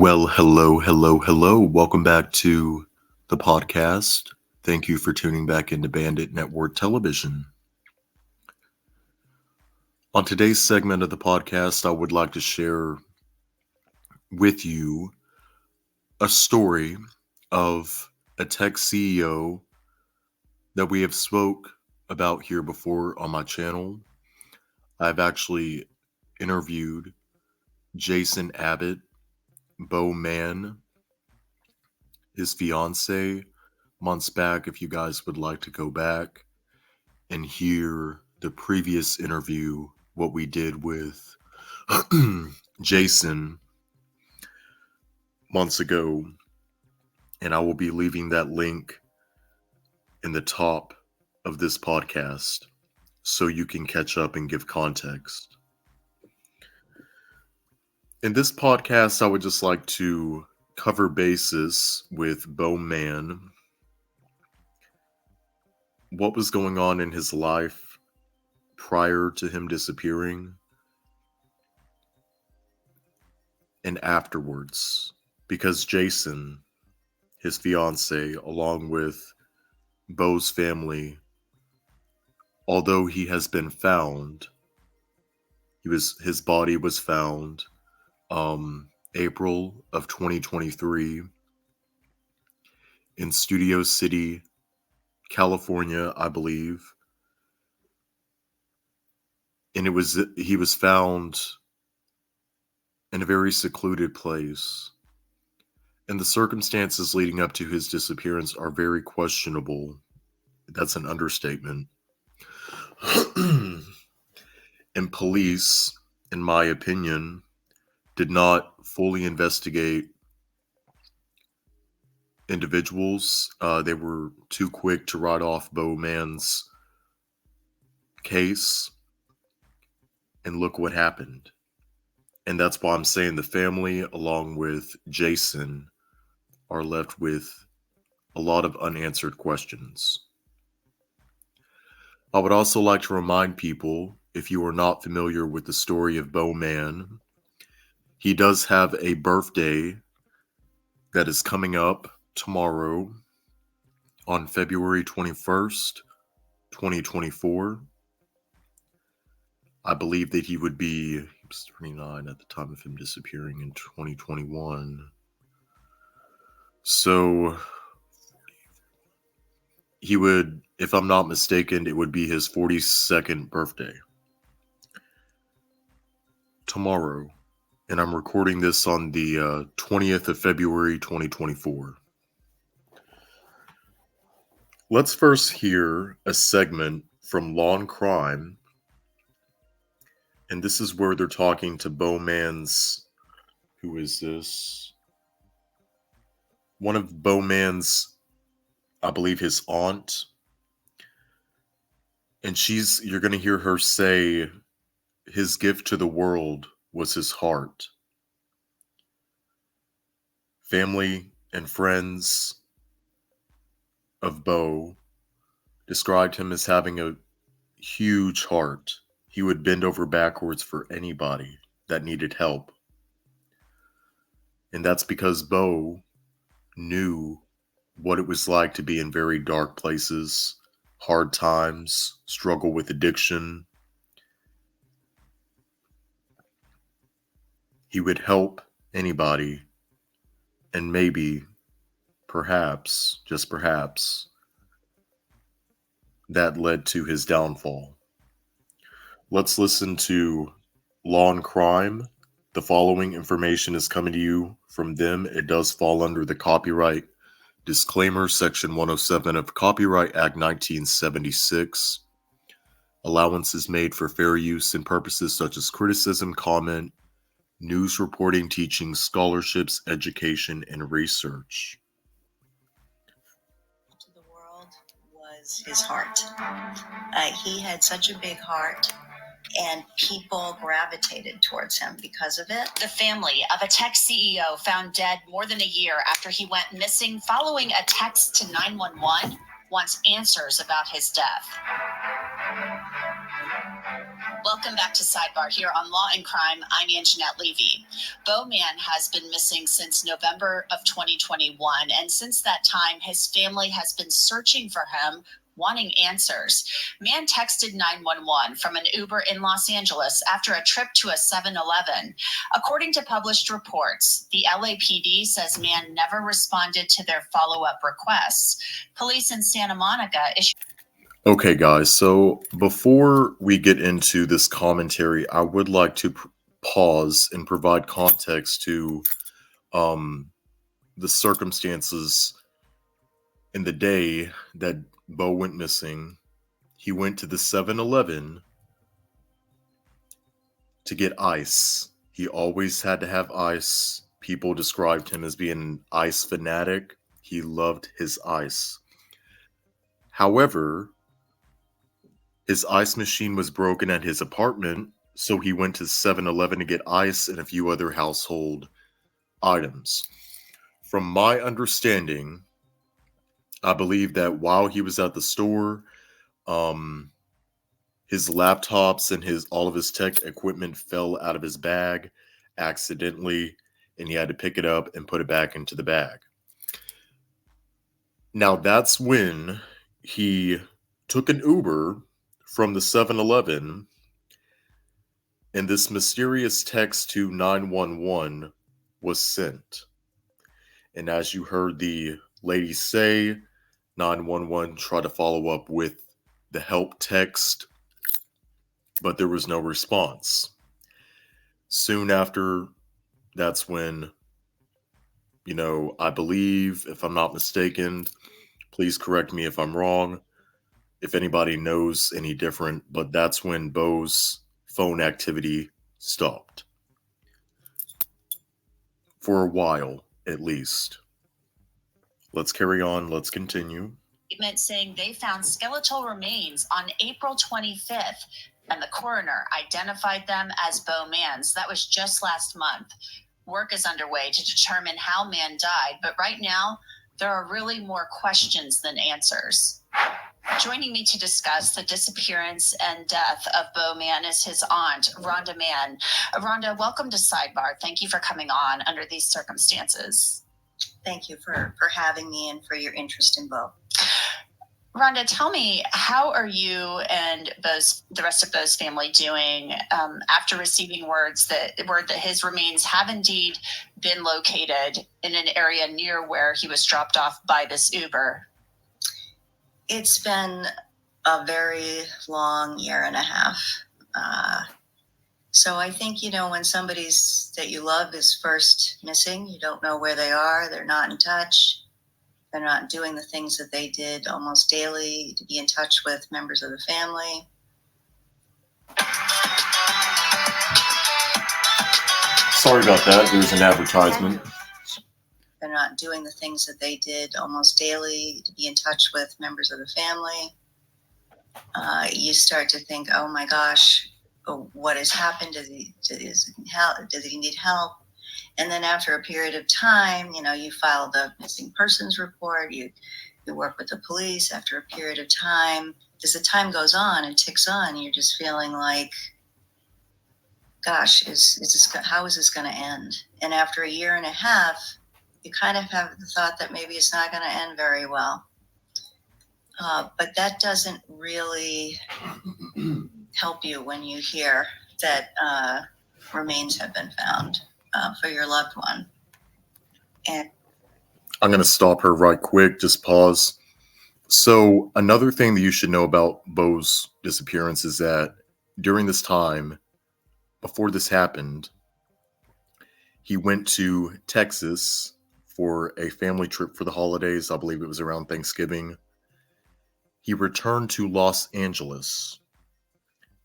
Well, hello. Welcome back to the podcast. Thank you for tuning back into Bandit Network Television. On today's segment of the podcast, I would like to share with you a story of a tech CEO that we have spoke about here before on my channel. I've actually interviewed Jason Abbott, Beau Mann, his fiance, months back. If you guys would like to go back and hear the previous interview, what we did with Jason months ago, and I will be leaving that link in the top of this podcast so you can catch up and give context. In this podcast, I would just like to cover bases with Beau Mann, what was going on in his life prior to him disappearing and afterwards, because Jason, his fiance, along with Beau's family, although he has been found, his body was found April of 2023 in Studio City, California, I believe. And he was found in a very secluded place. And the circumstances leading up to his disappearance are very questionable. That's an understatement. And police, in my opinion, did not fully investigate individuals. They were too quick to write off Beau Mann's case. And look what happened. And that's why I'm saying the family, along with Jason, are left with a lot of unanswered questions. I would also like to remind people, if you are not familiar with the story of Beau Mann, he does have a birthday that is coming up tomorrow on February 21st, 2024. I believe that he was 39 at the time of him disappearing in 2021. So he would, if I'm not mistaken, it would be his 42nd birthday tomorrow. And I'm recording this on the 20th of February, 2024. Let's first hear a segment from Law and Crime. And this is where they're talking to Beau Mann's, who is this? One of Beau Mann's, I believe his aunt. And you're going to hear her say his gift to the world was his heart. Family and friends of Beau described him as having a huge heart. He would bend over backwards for anybody that needed help. And that's because Beau knew what it was like to be in very dark places, hard times, struggle with addiction. He would help anybody, and maybe, perhaps, just perhaps, that led to his downfall. Let's listen to Law and Crime. The following information is coming to you from them. It does fall under the copyright disclaimer, Section 107 of Copyright Act 1976. Allowance is made for fair use in purposes such as criticism, comment, news reporting, teaching, scholarships, education, and research. To the world was his heart. He had such a big heart, and people gravitated towards him because of it. The family of a tech CEO found dead more than a year after he went missing following a text to 911 wants answers about his death. Welcome back to Sidebar here on Law and Crime. I'm Anjanette Levy. Beau Mann has been missing since November of 2021, and since that time, his family has been searching for him, wanting answers. Mann texted 911 from an Uber in Los Angeles after a trip to a 7-Eleven. According to published reports, the LAPD says Mann never responded to their follow-up requests. Police in Santa Monica issued. Okay, guys, so before we get into this commentary, I would like to pause and provide context to the circumstances in the day that Beau went missing. He went to the 7-Eleven to get ice. He always had to have ice. People described him as being an ice fanatic. He loved his ice. However, his ice machine was broken at his apartment, so he went to 7-Eleven to get ice and a few other household items. From my understanding, I believe that while he was at the store, his laptops and all of his tech equipment fell out of his bag accidentally, and he had to pick it up and put it back into the bag. Now, that's when he took an Uber from the 7-Eleven, and this mysterious text to 911 was sent. And as you heard the lady say, 911 tried to follow up with the help text, but there was no response. Soon after, that's when, I believe, if I'm not mistaken, please correct me if I'm wrong, if anybody knows any different, but that's when Beau's phone activity stopped. For a while, at least. Let's carry on. Let's continue. Statement saying they found skeletal remains on April 25th, and the coroner identified them as Beau Mann's. That was just last month. Work is underway to determine how Mann died, but right now, there are really more questions than answers. Joining me to discuss the disappearance and death of Beau Mann is his aunt, Rhonda Mann. Rhonda, welcome to Sidebar. Thank you for coming on under these circumstances. Thank you for having me and for your interest in Beau. Rhonda, tell me, how are you and the rest of Beau's family doing after receiving word that his remains have indeed been located in an area near where he was dropped off by this Uber? It's been a very long year and a half. So I think, when somebody's that you love is first missing, you don't know where they are, they're not in touch, they're not doing the things that they did almost daily to be in touch with members of the family. Sorry about that. There's an advertisement. They're not doing the things that they did almost daily to be in touch with members of the family. You start to think, oh my gosh, what has happened? Does he need help? And then after a period of time, you file the missing persons report, you work with the police. After a period of time, as the time goes on and ticks on, you're just feeling like, gosh, how is this going to end? And after a year and a half, you kind of have the thought that maybe it's not going to end very well. But that doesn't really help you when you hear that remains have been found for your loved one. And I'm going to stop her right quick. Just pause. So another thing that you should know about Beau's disappearance is that during this time, before this happened, he went to Texas for a family trip for the holidays. I believe it was around Thanksgiving. He returned to Los Angeles.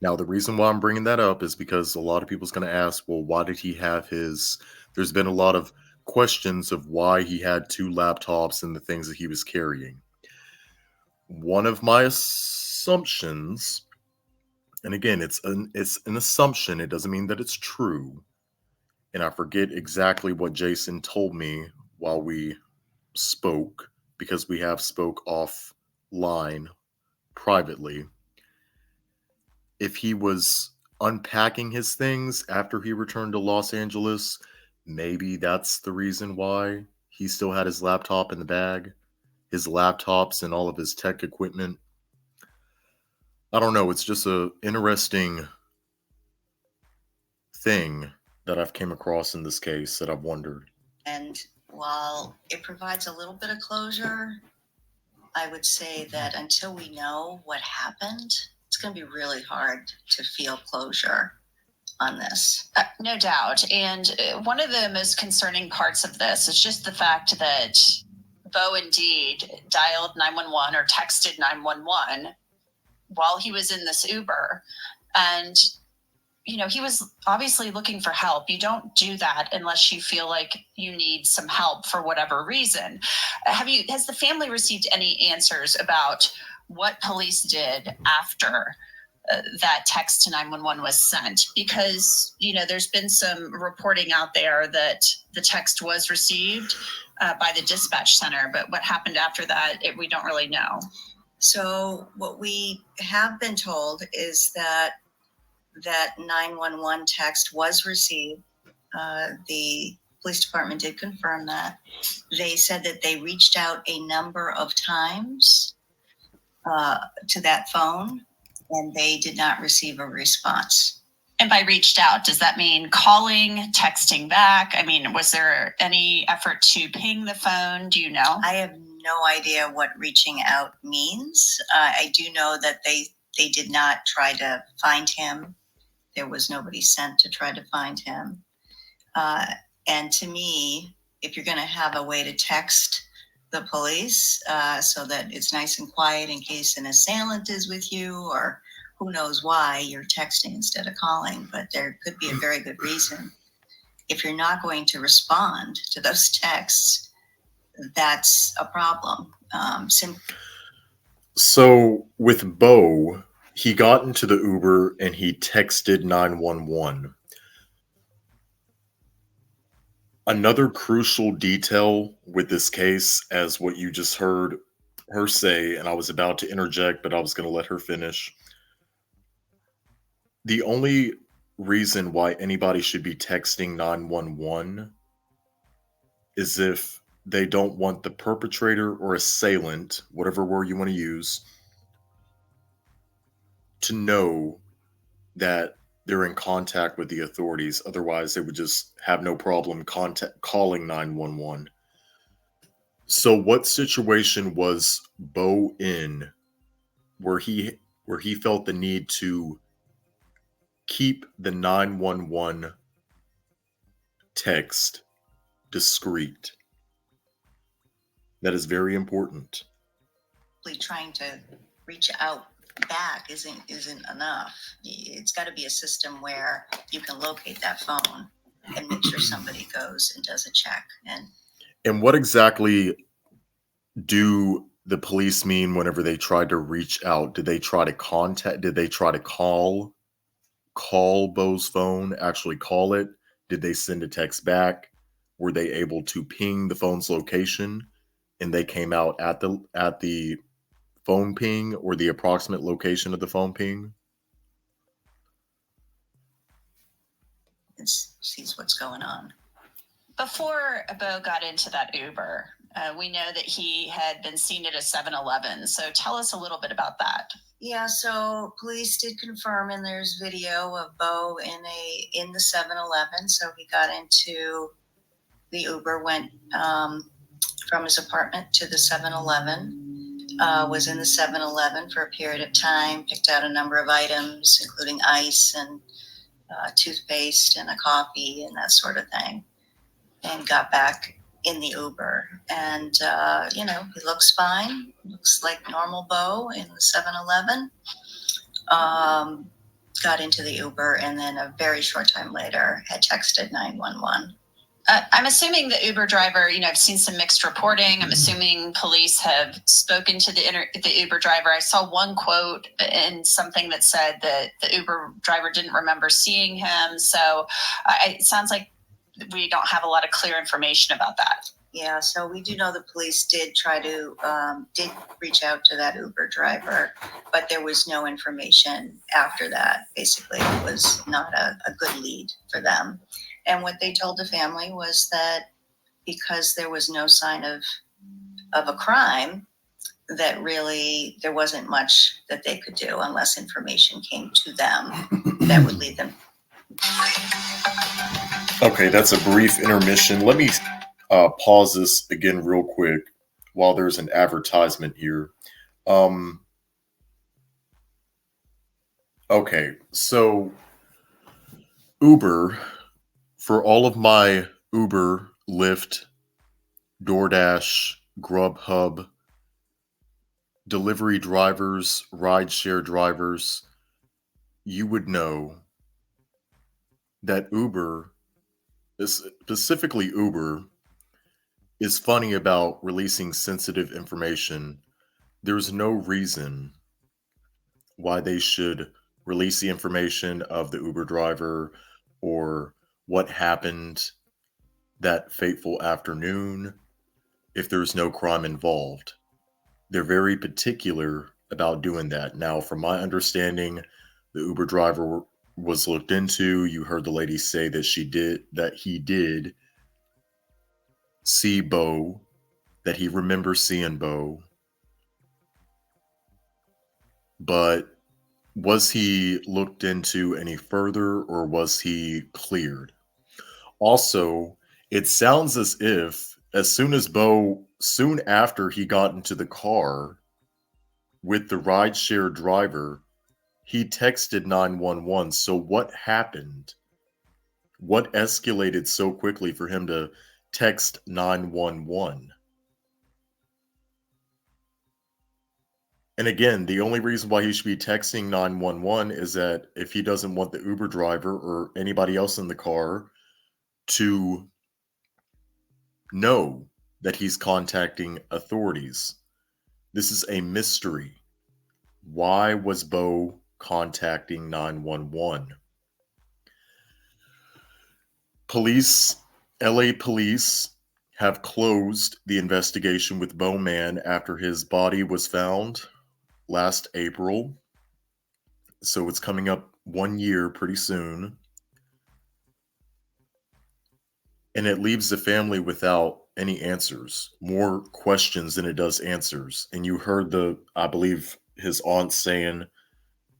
Now, the reason why I'm bringing that up is because a lot of people's going to ask, well, why did he have there's been a lot of questions of why he had 2 laptops and the things that he was carrying. One of my assumptions, and again, it's an assumption, it doesn't mean that it's true, and I forget exactly what Jason told me while we spoke, because we have spoke offline privately. if he was unpacking his things after he returned to Los Angeles, maybe that's the reason why he still had his laptop in the bag, his laptops and all of his tech equipment. I don't know. It's just a interesting thing that I've came across in this case that I've wondered. And while it provides a little bit of closure, I would say that until we know what happened, it's going to be really hard to feel closure on this. No doubt. And one of the most concerning parts of this is just the fact that Beau indeed dialed 911 or texted 911 while he was in this Uber. And, you know, he was obviously looking for help. You don't do that unless you feel like you need some help for whatever reason. Has the family received any answers about what police did after that text to 911 was sent? Because, you know, there's been some reporting out there that the text was received by the dispatch center, but what happened after that, we don't really know. So what we have been told is that 911 text was received. The police department did confirm that. They said that they reached out a number of times to that phone, and they did not receive a response. And by reached out, does that mean calling, texting back? I mean, was there any effort to ping the phone? Do you know? I have no idea what reaching out means. I do know that they did not try to find him. There was nobody sent to try to find him. And to me, if you're going to have a way to text the police so that it's nice and quiet in case an assailant is with you, or who knows why you're texting instead of calling, but there could be a very good reason. If you're not going to respond to those texts, that's a problem. So with Beau, he got into the Uber and he texted 911. Another crucial detail with this case, as what you just heard her say, and I was about to interject, but I was going to let her finish. The only reason why anybody should be texting 911 is if they don't want the perpetrator or assailant, whatever word you want to use, to know that they're in contact with the authorities. Otherwise, they would just have no problem calling 911. So what situation was Beau in where he felt the need to keep the 911 text discreet? That is very important. Trying to reach out back isn't enough. It's got to be a system where you can locate that phone and make sure somebody goes and does a check. And what exactly do the police mean whenever they tried to reach out? Did they try to contact? Did they try to call Beau's phone? Actually call it? Did they send a text back? Were they able to ping the phone's location and they came out at the phone ping or the approximate location of the phone ping? And sees what's going on. Before Beau got into that Uber, we know that he had been seen at a 7-Eleven. So tell us a little bit about that. Yeah, so police did confirm, and there's video of Beau in the 7-Eleven. So he got into the Uber, went from his apartment to the 7-Eleven. Was in the 7-Eleven for a period of time, picked out a number of items, including ice and toothpaste and a coffee and that sort of thing, and got back in the Uber. And, he looks fine, looks like normal Beau in the 7-Eleven. Got into the Uber, and then a very short time later had texted 911. I'm assuming the Uber driver, I've seen some mixed reporting. I'm assuming police have spoken to the Uber driver. I saw one quote in something that said that the Uber driver didn't remember seeing him. So it sounds like we don't have a lot of clear information about that. Yeah, so we do know the police did try to did reach out to that Uber driver, but there was no information after that. Basically, it was not a good lead for them. And what they told the family was that because there was no sign of a crime, that really there wasn't much that they could do unless information came to them that would lead them. Okay, that's a brief intermission. Let me pause this again real quick while there's an advertisement here. Okay, so Uber, for all of my Uber, Lyft, DoorDash, Grubhub, delivery drivers, rideshare drivers, you would know that Uber, specifically Uber, is funny about releasing sensitive information. There's no reason why they should release the information of the Uber driver or what happened that fateful afternoon if there's no crime involved. They're very particular about doing that. Now, from my understanding, the Uber driver was looked into. You heard the lady say that he did see Beau, that he remembers seeing Beau. But was he looked into any further or was he cleared? Also, it sounds as if soon after he got into the car with the rideshare driver, he texted 911. So what happened? What escalated so quickly for him to text 911? And again, the only reason why he should be texting 911 is that if he doesn't want the Uber driver or anybody else in the car to know that he's contacting authorities. This is a mystery. Why was Beau contacting 911? LA police have closed the investigation with Beau Mann after his body was found last April. So it's coming up 1 year pretty soon. And it leaves the family without any answers, more questions than it does answers. And you heard I believe his aunt saying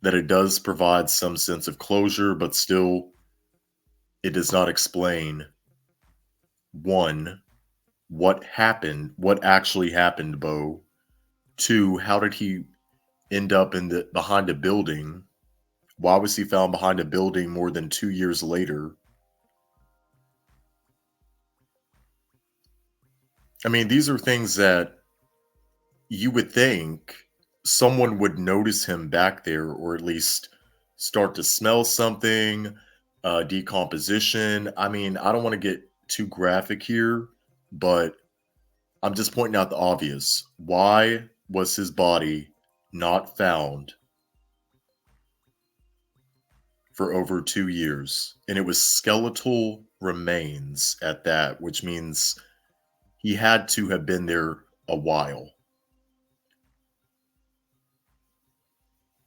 that it does provide some sense of closure, but still it does not explain, one, what happened, what actually happened to Beau. Two, how did he end up behind a building? Why was he found behind a building more than 2 years later? I mean, these are things that you would think someone would notice him back there, or at least start to smell something, decomposition. I mean, I don't want to get too graphic here, but I'm just pointing out the obvious. Why was his body not found for over 2 years? And it was skeletal remains at that, which means he had to have been there a while.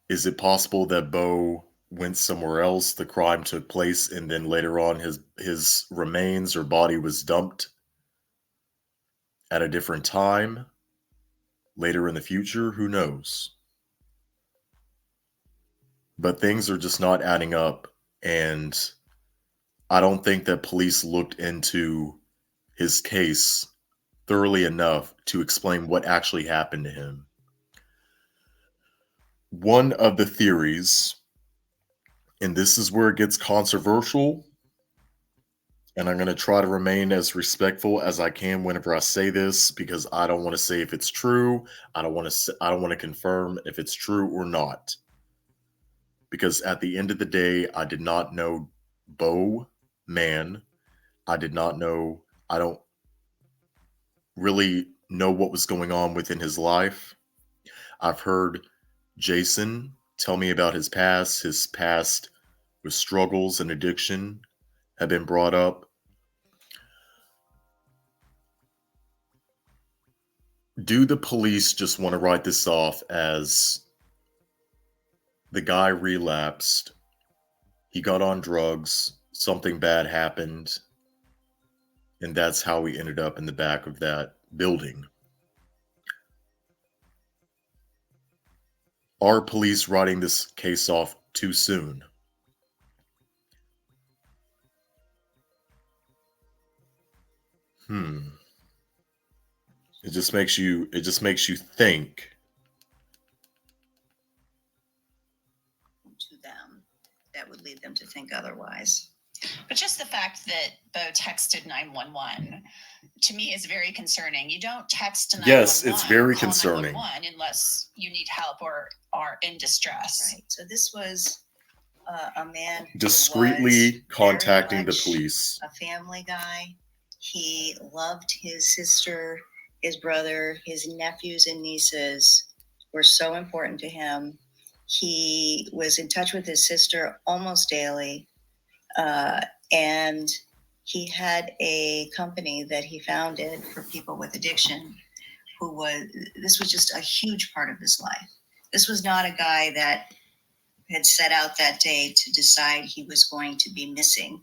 Is it possible that Beau went somewhere else, the crime took place, and then later on his remains or body was dumped at a different time later in the future? Who knows? But things are just not adding up, and I don't think that police looked into his case thoroughly enough to explain what actually happened to him. One of the theories, and this is where it gets controversial, and I'm going to try to remain as respectful as I can whenever I say this, because I don't want to say if it's true. I don't want to confirm if it's true or not. Because at the end of the day, I did not know Beau Mann. I don't really know what was going on within his life. I've heard Jason tell me about his past. His past with struggles and addiction have been brought up. Do the police just want to write this off as the guy relapsed, he got on drugs, something bad happened, and that's how he ended up in the back of that building? Are police writing this case off too soon? It just makes you think. To them, that would lead them to think otherwise. But just the fact that Beau texted 911 to me is very concerning. You don't text 911. Yes, it's very concerning. 911 unless you need help or are in distress. Right. So this was a man Discreetly contacting the police. A family guy. He loved his sister, his brother, his nephews and nieces were so important to him. He was in touch with his sister almost daily. And he had a company that he founded for people with addiction this was just a huge part of his life. This was not a guy that had set out that day to decide he was going to be missing.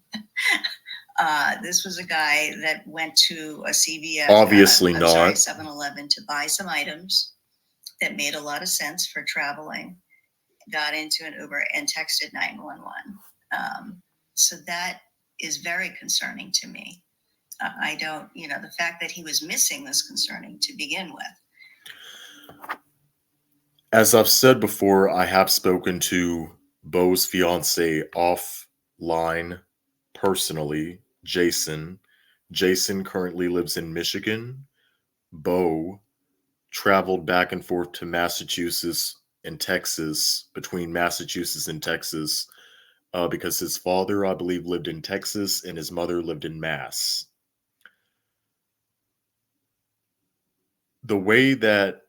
This was a guy that went to a CVS, obviously not 7-Eleven, to buy some items that made a lot of sense for traveling, got into an Uber and texted 911. So that is very concerning to me. I don't, the fact that he was missing was concerning to begin with. As I've said before, I have spoken to Beau's fiance offline personally, Jason. Jason currently lives in Michigan. Beau traveled back and forth to Massachusetts and Texas, between Massachusetts and Texas, because his father, I believe, lived in Texas and his mother lived in Mass. The way that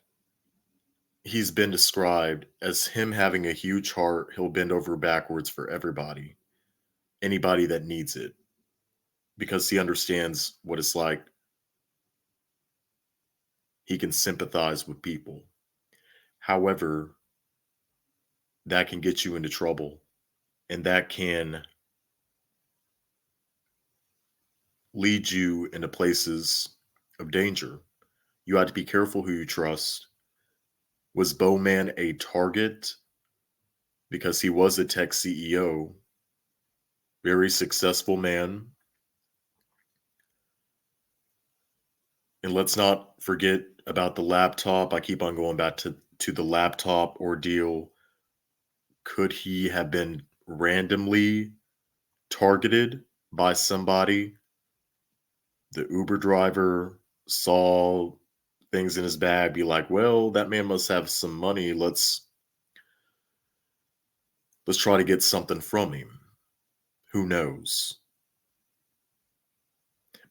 he's been described as him having a huge heart, he'll bend over backwards for everybody, anybody that needs it, because he understands what it's like. He can sympathize with people. However, that can get you into trouble, and that can lead you into places of danger. You have to be careful who you trust. Was Beau Mann a target? Because he was a tech CEO, very successful man. And let's not forget about the laptop. I keep on going back to the laptop ordeal. Could he have been randomly targeted by somebody? The Uber driver saw things in his bag, be like, well, that man must have some money. Let's try to get something from him. Who knows?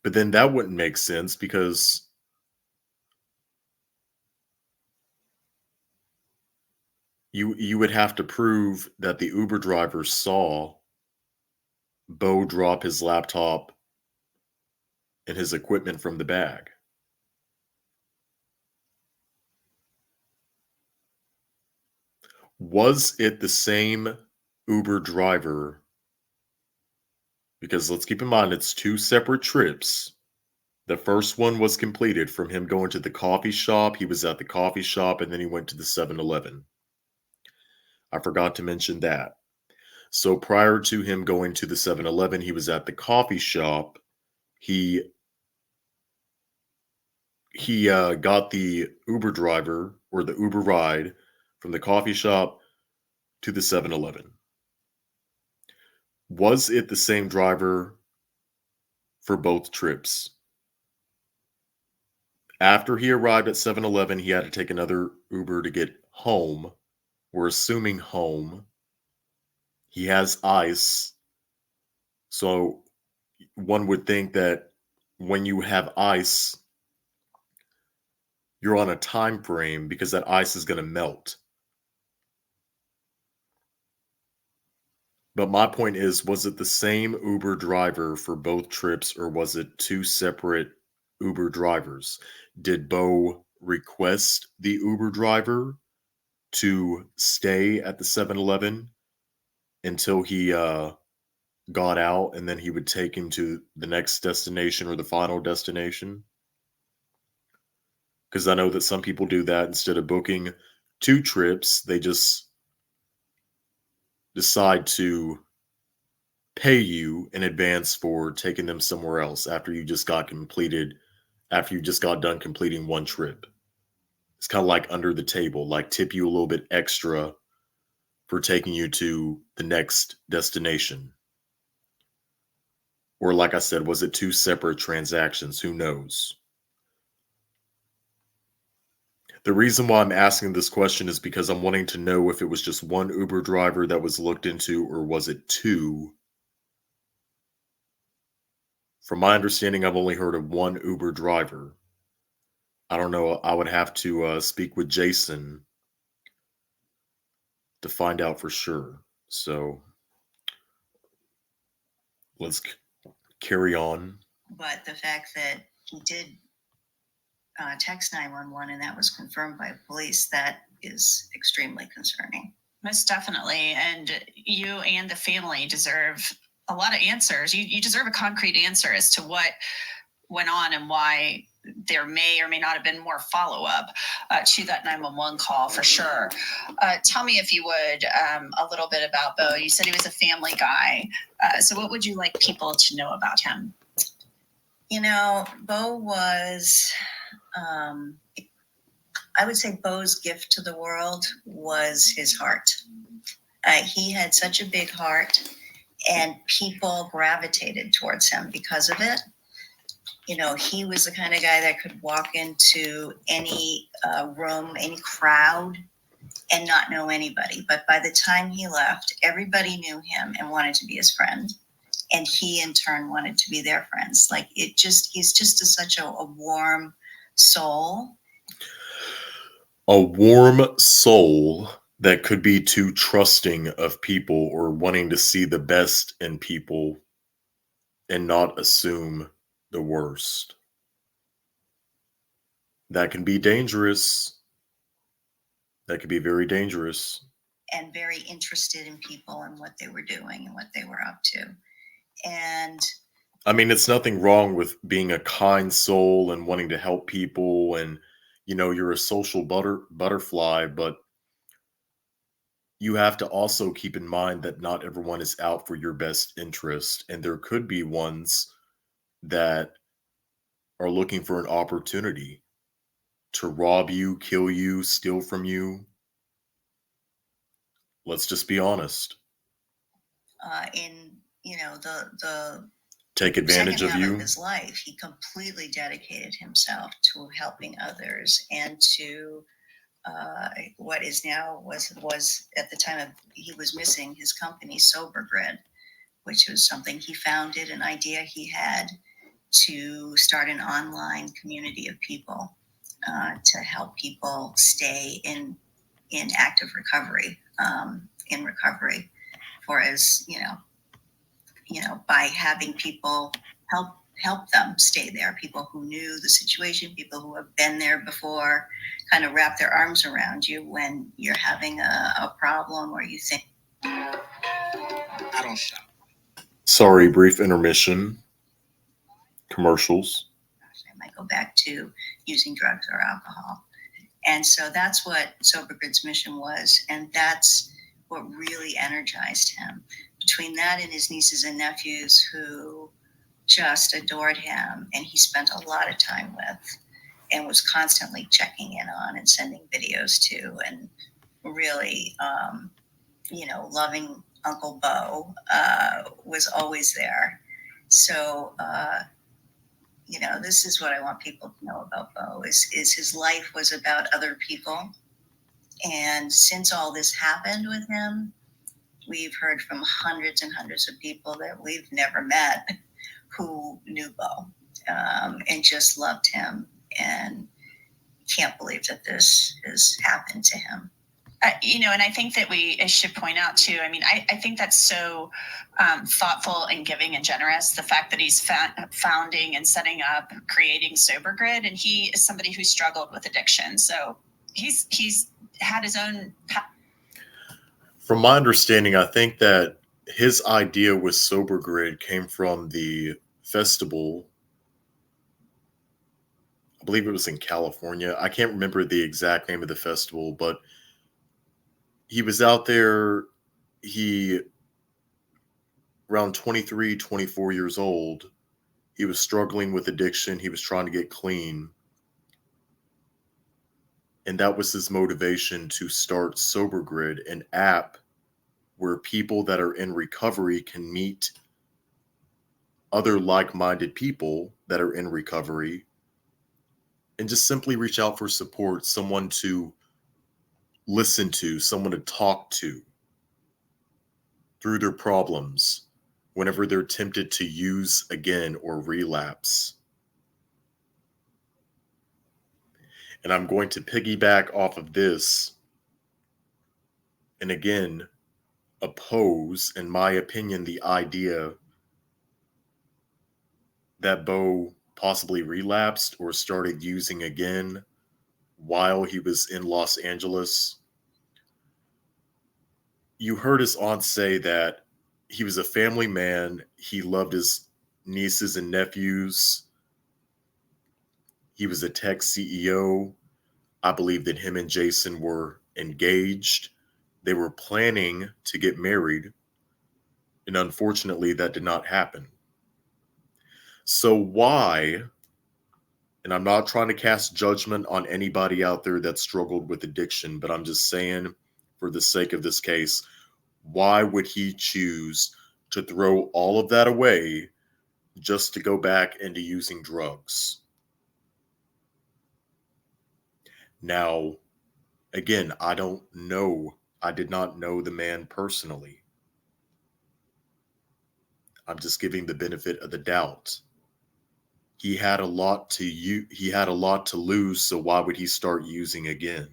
But then that wouldn't make sense, because you would have to prove that the Uber driver saw Beau drop his laptop and his equipment from the bag. Was it the same Uber driver? Because let's keep in mind, it's two separate trips. The first one was completed from him going to the coffee shop. He was at the coffee shop, and then he went to the 7-Eleven. I forgot to mention that. So prior to him going to the 7-Eleven, he was at the coffee shop. He got the Uber driver, or the Uber ride, from the coffee shop to the 7-Eleven. Was it the same driver for both trips? After he arrived at 7-Eleven, he had to take another Uber to get home. We're assuming home. He has ice. So one would think that when you have ice, you're on a time frame, because that ice is going to melt. But my point is, was it the same Uber driver for both trips, or was it two separate Uber drivers? Did Beau request the Uber driver to stay at the 7-Eleven until he got out, and then he would take him to the next destination or the final destination. Because I know that some people do that. Instead of booking 2 trips, they just decide to pay you in advance for taking them somewhere else after you just got done completing 1 trip. It's kind of like under the table, like tip you a little bit extra for taking you to the next destination. Or like I said, was it 2 separate transactions? Who knows? The reason why I'm asking this question is because I'm wanting to know if it was just 1 Uber driver that was looked into, or was it 2? From my understanding, I've only heard of 1 Uber driver. I don't know. I would have to speak with Jason to find out for sure. So let's carry on. But the fact that he did text 911 and that was confirmed by police, that is extremely concerning. Most definitely. And you and the family deserve a lot of answers. You deserve a concrete answer as to what went on and why there may or may not have been more follow-up to that 911 call for sure. Tell me, if you would, a little bit about Beau. You said he was a family guy. So what would you like people to know about him? You know, Beau was, I would say Beau's gift to the world was his heart. He had such a big heart, and people gravitated towards him because of it. You know, he was the kind of guy that could walk into any room, any crowd, and not know anybody. But by the time he left, everybody knew him and wanted to be his friend. And he, in turn, wanted to be their friends. Like, he's just such a warm soul. A warm soul that could be too trusting of people or wanting to see the best in people and not assume the worst. That can be dangerous. That could be very dangerous. And very interested in people and what they were doing and what they were up to. And I mean, it's nothing wrong with being a kind soul and wanting to help people, and you're a social butterfly, but you have to also keep in mind that not everyone is out for your best interest, and there could be ones that are looking for an opportunity to rob you, kill you, steal from you. Let's just be honest. In the Take advantage second of half you. of his life, he completely dedicated himself to helping others and to what is now was at the time of he was missing, his company Sober Grid, which was something he founded, an idea he had to start an online community of people to help people stay in active recovery, for as by having people help them stay there, people who knew the situation, people who have been there before, kind of wrap their arms around you when you're having a problem or you think. I don't shop. Sorry, brief intermission. Commercials. I might go back to using drugs or alcohol. And so that's what Sober Grid's mission was. And that's what really energized him. Between that and his nieces and nephews who just adored him and he spent a lot of time with and was constantly checking in on and sending videos to, and really, loving Uncle Beau was always there. So, this is what I want people to know about Beau is his life was about other people. And since all this happened with him, we've heard from hundreds and hundreds of people that we've never met who knew Beau and just loved him and can't believe that this has happened to him. And I think that we should point out too, I mean, I think that's so thoughtful and giving and generous. The fact that he's founding and setting up, creating Sober Grid, and he is somebody who struggled with addiction. So he's had his own. From my understanding, I think that his idea with Sober Grid came from the festival. I believe it was in California. I can't remember the exact name of the festival, but he was out there. He, around 23, 24 years old, he was struggling with addiction. He was trying to get clean. And that was his motivation to start Sober Grid, an app where people that are in recovery can meet other like-minded people that are in recovery and just simply reach out for support, someone to listen to, someone to talk to through their problems whenever they're tempted to use again or relapse. And I'm going to piggyback off of this and again oppose, in my opinion, the idea that Beau possibly relapsed or started using again while he was in Los Angeles. You heard his aunt say that he was a family man. He loved his nieces and nephews. He was a tech CEO. I believe that him and Jason were engaged. They were planning to get married. And unfortunately, that did not happen. So why, and I'm not trying to cast judgment on anybody out there that struggled with addiction, but I'm just saying, for the sake of this case, why would he choose to throw all of that away just to go back into using drugs? Now, again, I don't know. I did not know the man personally. I'm just giving the benefit of the doubt. He had a lot to lose, so why would he start using again?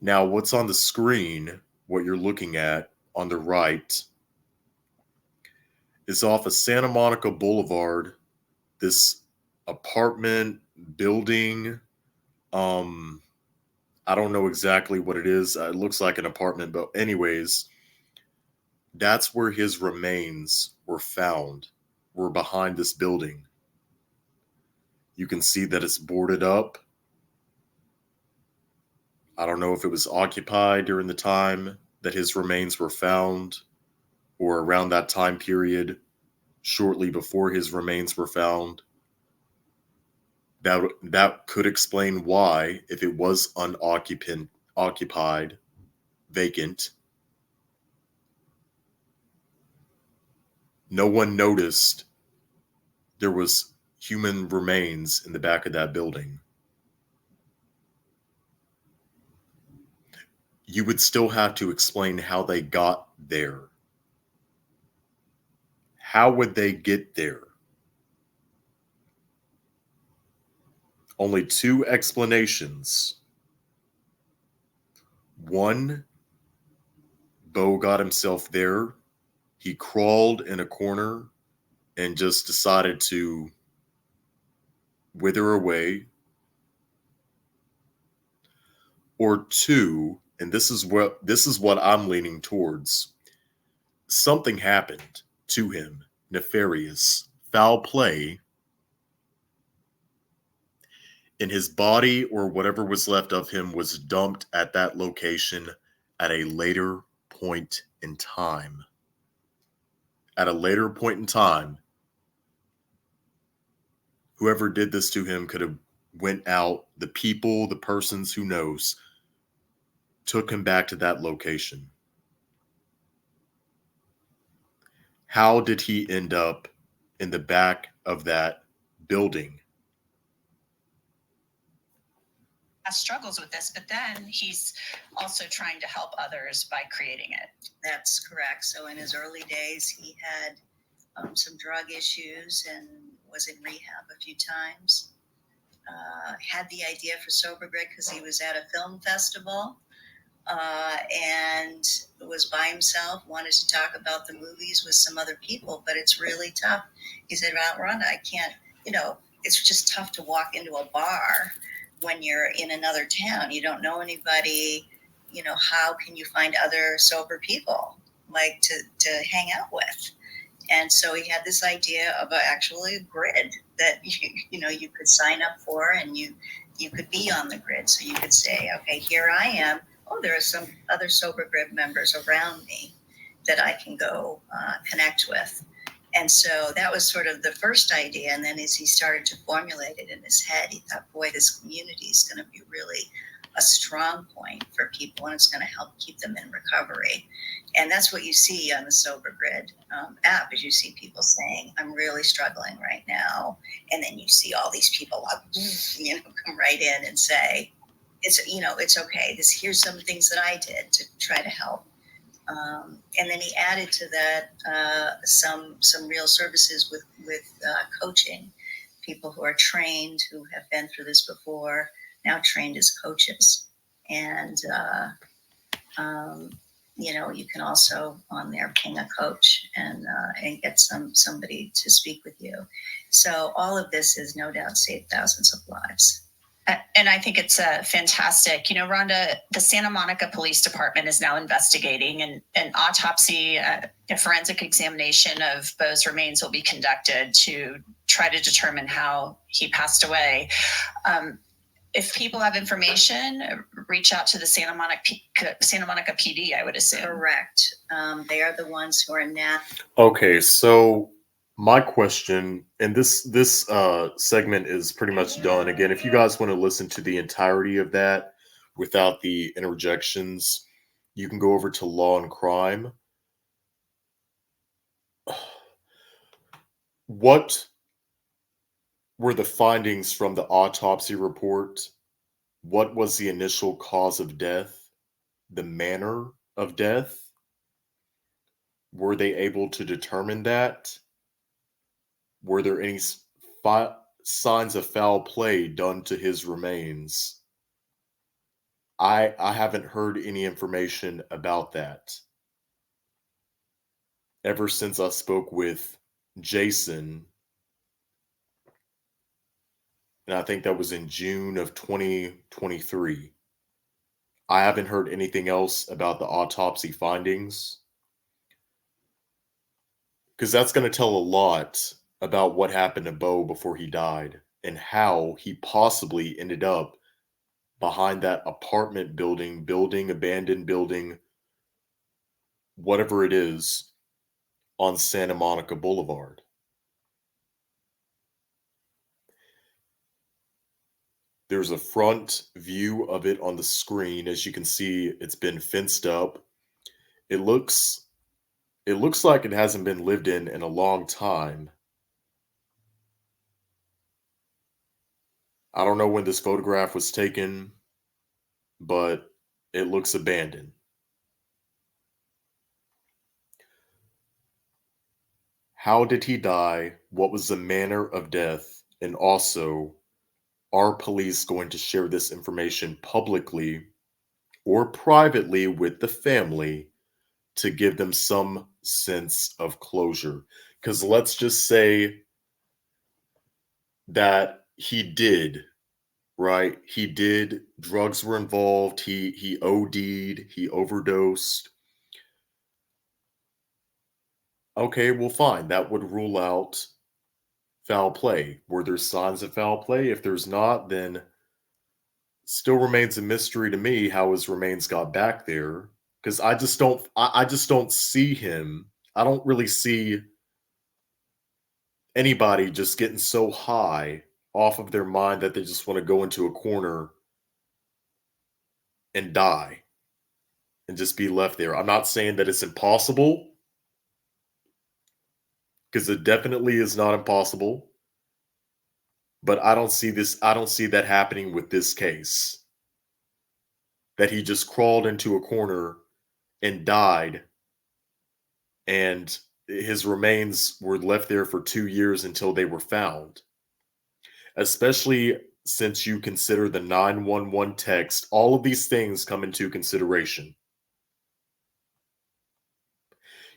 Now, what's on the screen, what you're looking at on the right, is off of Santa Monica Boulevard. This apartment building, I don't know exactly what it is. It looks like an apartment, but anyways, that's where his remains were found, were behind this building. You can see that it's boarded up. I don't know if it was occupied during the time that his remains were found or around that time period, shortly before his remains were found. That could explain why, if it was unoccupied, vacant, no one noticed there was human remains in the back of that building. You would still have to explain how they got there. How would they get there? Only two explanations. One, Beau got himself there. He crawled in a corner and just decided to wither away. Or two, and this is what I'm leaning towards. Something happened to him, nefarious, foul play, and his body or whatever was left of him was dumped at that location at a later point in time. At a later point in time, whoever did this to him could have went out, the people, the persons, who knows, took him back to that location. How did he end up in the back of that building? Struggles with this, but then he's also trying to help others by creating it. That's correct. So in his early days, he had some drug issues and was in rehab a few times. had the idea for Sober Grid because he was at a film festival and was by himself, wanted to talk about the movies with some other people, but it's really tough. He said, well, Rhonda, I can't, it's just tough to walk into a bar when you're in another town. You don't know anybody. How can you find other sober people like to hang out with? And so he had this idea of actually a grid that you could sign up for, and you could be on the grid. So you could say, okay, here I am. Oh, there are some other Sober Grid members around me that I can go connect with. And so that was sort of the first idea. And then as he started to formulate it in his head, he thought, boy, this community is going to be really a strong point for people, and it's going to help keep them in recovery. And that's what you see on the Sober Grid app, is you see people saying, I'm really struggling right now. And then you see all these people come right in and say, it's okay. Here's some things that I did to try to help. And then he added to that some real services with coaching, people who are trained, who have been through this before, now trained as coaches. And you can also on there ping a coach and get somebody to speak with you. So all of this has no doubt saved thousands of lives. And I think it's fantastic. Rhonda, the Santa Monica Police Department is now investigating, and an autopsy, a forensic examination of Beau's remains will be conducted to try to determine how he passed away. If people have information, reach out to the Santa Monica PD, I would assume. Correct. They are the ones who are now. Okay, so my question, and this segment is pretty much done. Again, if you guys want to listen to the entirety of that without the interjections, you can go over to Law and Crime. What were the findings from the autopsy report? What was the initial cause of death? The manner of death? Were they able to determine that? Were there any signs of foul play done to his remains? I haven't heard any information about that. Ever since I spoke with Jason, and I think that was in June of 2023, I haven't heard anything else about the autopsy findings. Because that's going to tell a lot about what happened to Beau before he died and how he possibly ended up behind that apartment building, abandoned building, whatever it is, on Santa Monica Boulevard. There's a front view of it on the screen. As you can see, it's been fenced up. It looks like it hasn't been lived in a long time. I don't know when this photograph was taken, but it looks abandoned. How did he die? What was the manner of death? And also, are police going to share this information publicly or privately with the family to give them some sense of closure? Because let's just say that he did, right? He did. Drugs were involved. He OD'd. He overdosed. Okay, well, fine. That would rule out foul play. Were there signs of foul play? If there's not, then still remains a mystery to me how his remains got back there. Because I just don't see him. I don't really see anybody just getting so high off of their mind that they just want to go into a corner and die and just be left there. I'm not saying that it's impossible, because it definitely is not impossible. But I don't see that happening with this case. That he just crawled into a corner and died, and his remains were left there for 2 years until they were found. Especially since you consider the 911 text, all of these things come into consideration.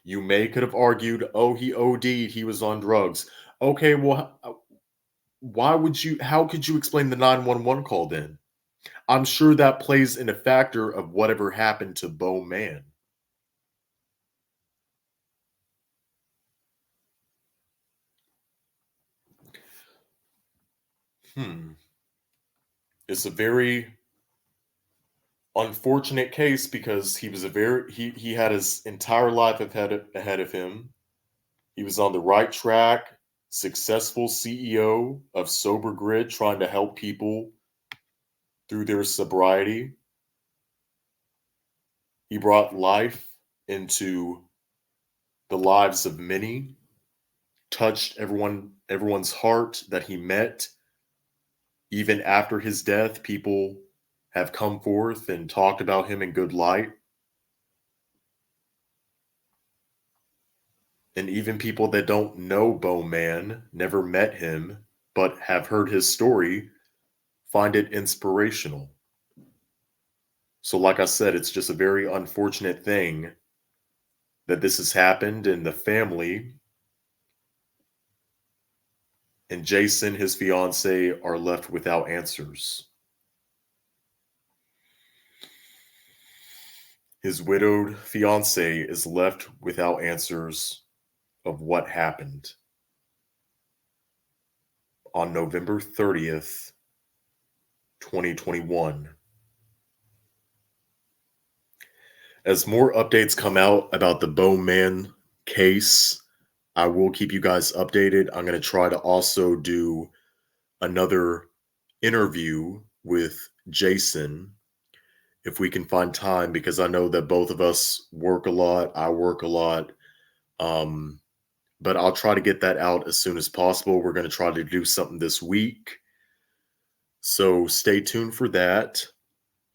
You could have argued, oh, he OD'd, he was on drugs. Okay, well, how could you explain the 911 call then? I'm sure that plays in a factor of whatever happened to Beau Mann. It's a very unfortunate case because he was he had his entire life ahead of him. He was on the right track, successful CEO of Sober Grid, trying to help people through their sobriety. He brought life into the lives of many, touched everyone's heart that he met. Even after his death, people have come forth and talked about him in good light. And even people that don't know Beau Mann, never met him, but have heard his story, find it inspirational. So like I said, it's just a very unfortunate thing that this has happened, and the family and Jason, his fiance, are left without answers. His widowed fiance is left without answers of what happened on November 30th, 2021. As more updates come out about the Beau Mann case, I will keep you guys updated. I'm going to try to also do another interview with Jason if we can find time, because I know that both of us work a lot. I work a lot. But I'll try to get that out as soon as possible. We're going to try to do something this week. So stay tuned for that.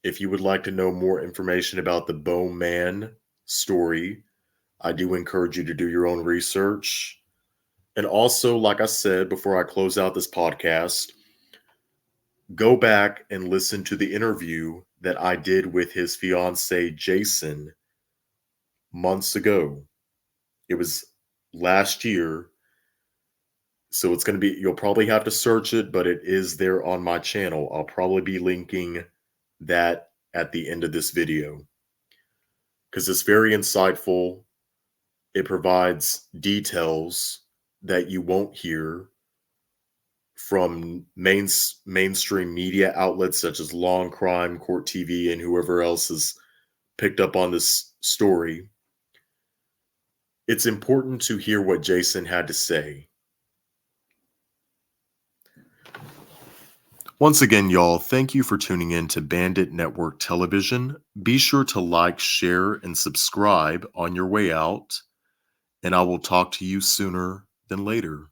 If you would like to know more information about the Beau Mann story, I do encourage you to do your own research. And also, like I said, before I close out this podcast, go back and listen to the interview that I did with his fiance, Jason, months ago. It was last year. So it's going to be, you'll probably have to search it, but it is there on my channel. I'll probably be linking that at the end of this video because it's very insightful. It provides details that you won't hear from mainstream media outlets such as Law and Crime, Court TV, and whoever else has picked up on this story. It's important to hear what Jason had to say. Once again, y'all, thank you for tuning in to Bandit Network Television. Be sure to like, share, and subscribe on your way out, and I will talk to you sooner than later.